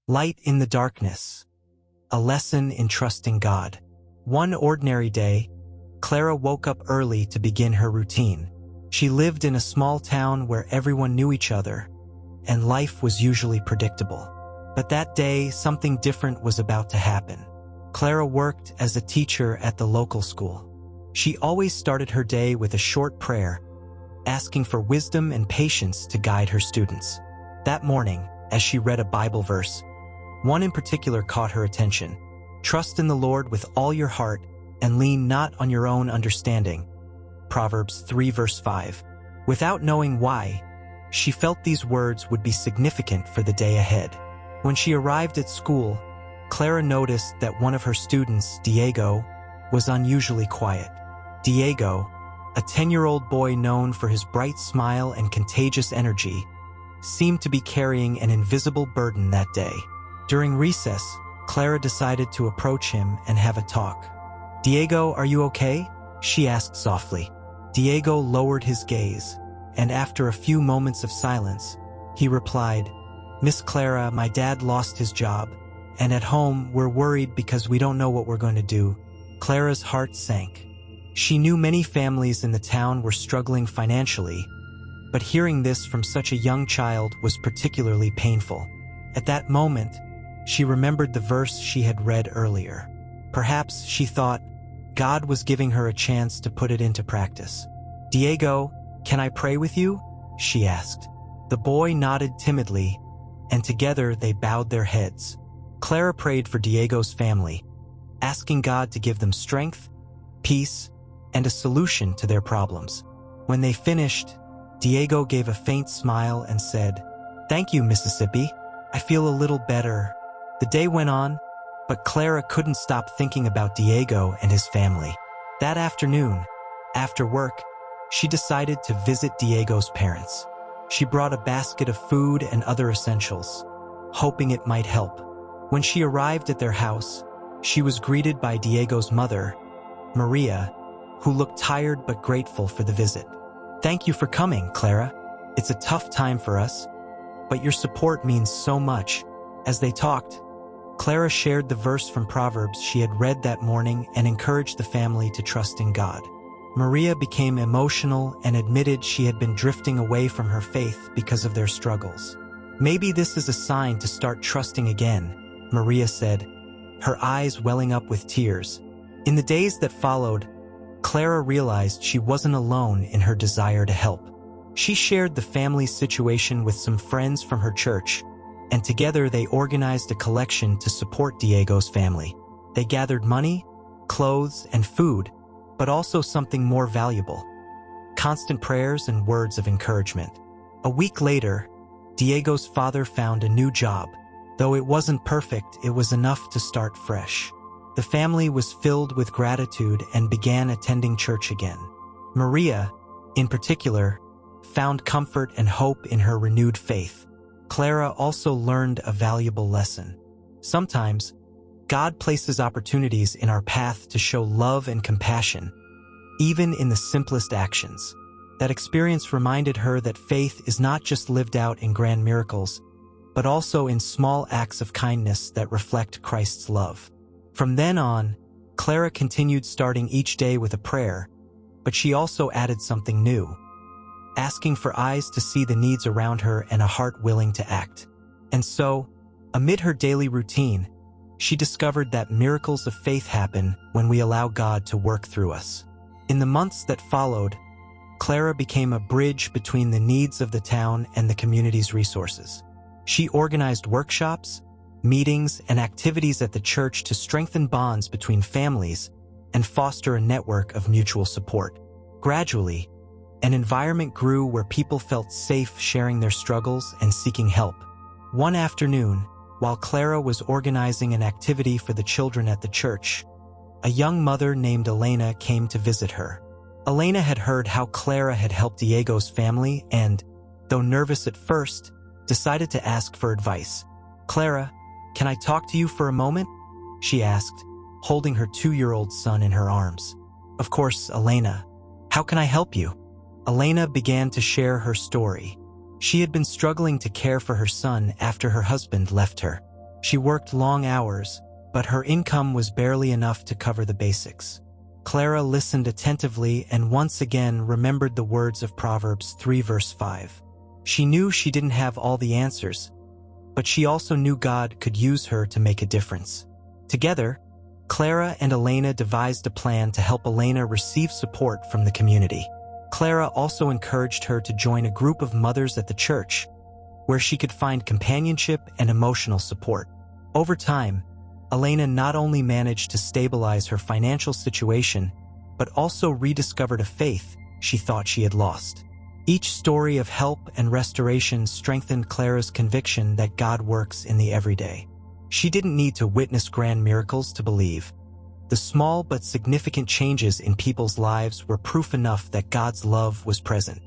Light in the darkness. A lesson in trusting God. One ordinary day, Clara woke up early to begin her routine. She lived in a small town where everyone knew each other, and life was usually predictable. But that day, something different was about to happen. Clara worked as a teacher at the local school. She always started her day with a short prayer, asking for wisdom and patience to guide her students. That morning, as she read a Bible verse, one in particular caught her attention. Trust in the Lord with all your heart and lean not on your own understanding. Proverbs 3 verse 5. Without knowing why, she felt these words would be significant for the day ahead. When she arrived at school, Clara noticed that one of her students, Diego, was unusually quiet. Diego, a 10-year-old boy known for his bright smile and contagious energy, seemed to be carrying an invisible burden that day. During recess, Clara decided to approach him and have a talk. "Diego, are you okay?" she asked softly. Diego lowered his gaze, and after a few moments of silence, he replied, "Miss Clara, my dad lost his job, and at home we're worried because we don't know what we're going to do." Clara's heart sank. She knew many families in the town were struggling financially, but hearing this from such a young child was particularly painful. At that moment, she remembered the verse she had read earlier. Perhaps, she thought, God was giving her a chance to put it into practice. "Diego, can I pray with you?" she asked. The boy nodded timidly, and together they bowed their heads. Clara prayed for Diego's family, asking God to give them strength, peace, and a solution to their problems. When they finished, Diego gave a faint smile and said, "Thank you, Mississippi. I feel a little better." The day went on, but Clara couldn't stop thinking about Diego and his family. That afternoon, after work, she decided to visit Diego's parents. She brought a basket of food and other essentials, hoping it might help. When she arrived at their house, she was greeted by Diego's mother, Maria, who looked tired but grateful for the visit. "Thank you for coming, Clara. It's a tough time for us, but your support means so much." As they talked, Clara shared the verse from Proverbs she had read that morning and encouraged the family to trust in God. Maria became emotional and admitted she had been drifting away from her faith because of their struggles. "Maybe this is a sign to start trusting again," Maria said, her eyes welling up with tears. In the days that followed, Clara realized she wasn't alone in her desire to help. She shared the family's situation with some friends from her church, and together they organized a collection to support Diego's family. They gathered money, clothes, and food, but also something more valuable: constant prayers and words of encouragement. A week later, Diego's father found a new job. Though it wasn't perfect, it was enough to start fresh. The family was filled with gratitude and began attending church again. Maria, in particular, found comfort and hope in her renewed faith. Clara also learned a valuable lesson. Sometimes, God places opportunities in our path to show love and compassion, even in the simplest actions. That experience reminded her that faith is not just lived out in grand miracles, but also in small acts of kindness that reflect Christ's love. From then on, Clara continued starting each day with a prayer, but she also added something new: asking for eyes to see the needs around her and a heart willing to act. And so, amid her daily routine, she discovered that miracles of faith happen when we allow God to work through us. In the months that followed, Clara became a bridge between the needs of the town and the community's resources. She organized workshops, meetings, and activities at the church to strengthen bonds between families and foster a network of mutual support. Gradually, an environment grew where people felt safe sharing their struggles and seeking help. One afternoon, while Clara was organizing an activity for the children at the church, a young mother named Elena came to visit her. Elena had heard how Clara had helped Diego's family and, though nervous at first, decided to ask for advice. "Clara, can I talk to you for a moment?" she asked, holding her 2-year-old son in her arms. "Of course, Elena. How can I help you?" Elena began to share her story. She had been struggling to care for her son after her husband left her. She worked long hours, but her income was barely enough to cover the basics. Clara listened attentively and once again remembered the words of Proverbs 3 verse 5. She knew she didn't have all the answers, but she also knew God could use her to make a difference. Together, Clara and Elena devised a plan to help Elena receive support from the community. Clara also encouraged her to join a group of mothers at the church, where she could find companionship and emotional support. Over time, Elena not only managed to stabilize her financial situation, but also rediscovered a faith she thought she had lost. Each story of help and restoration strengthened Clara's conviction that God works in the everyday. She didn't need to witness grand miracles to believe. The small but significant changes in people's lives were proof enough that God's love was present.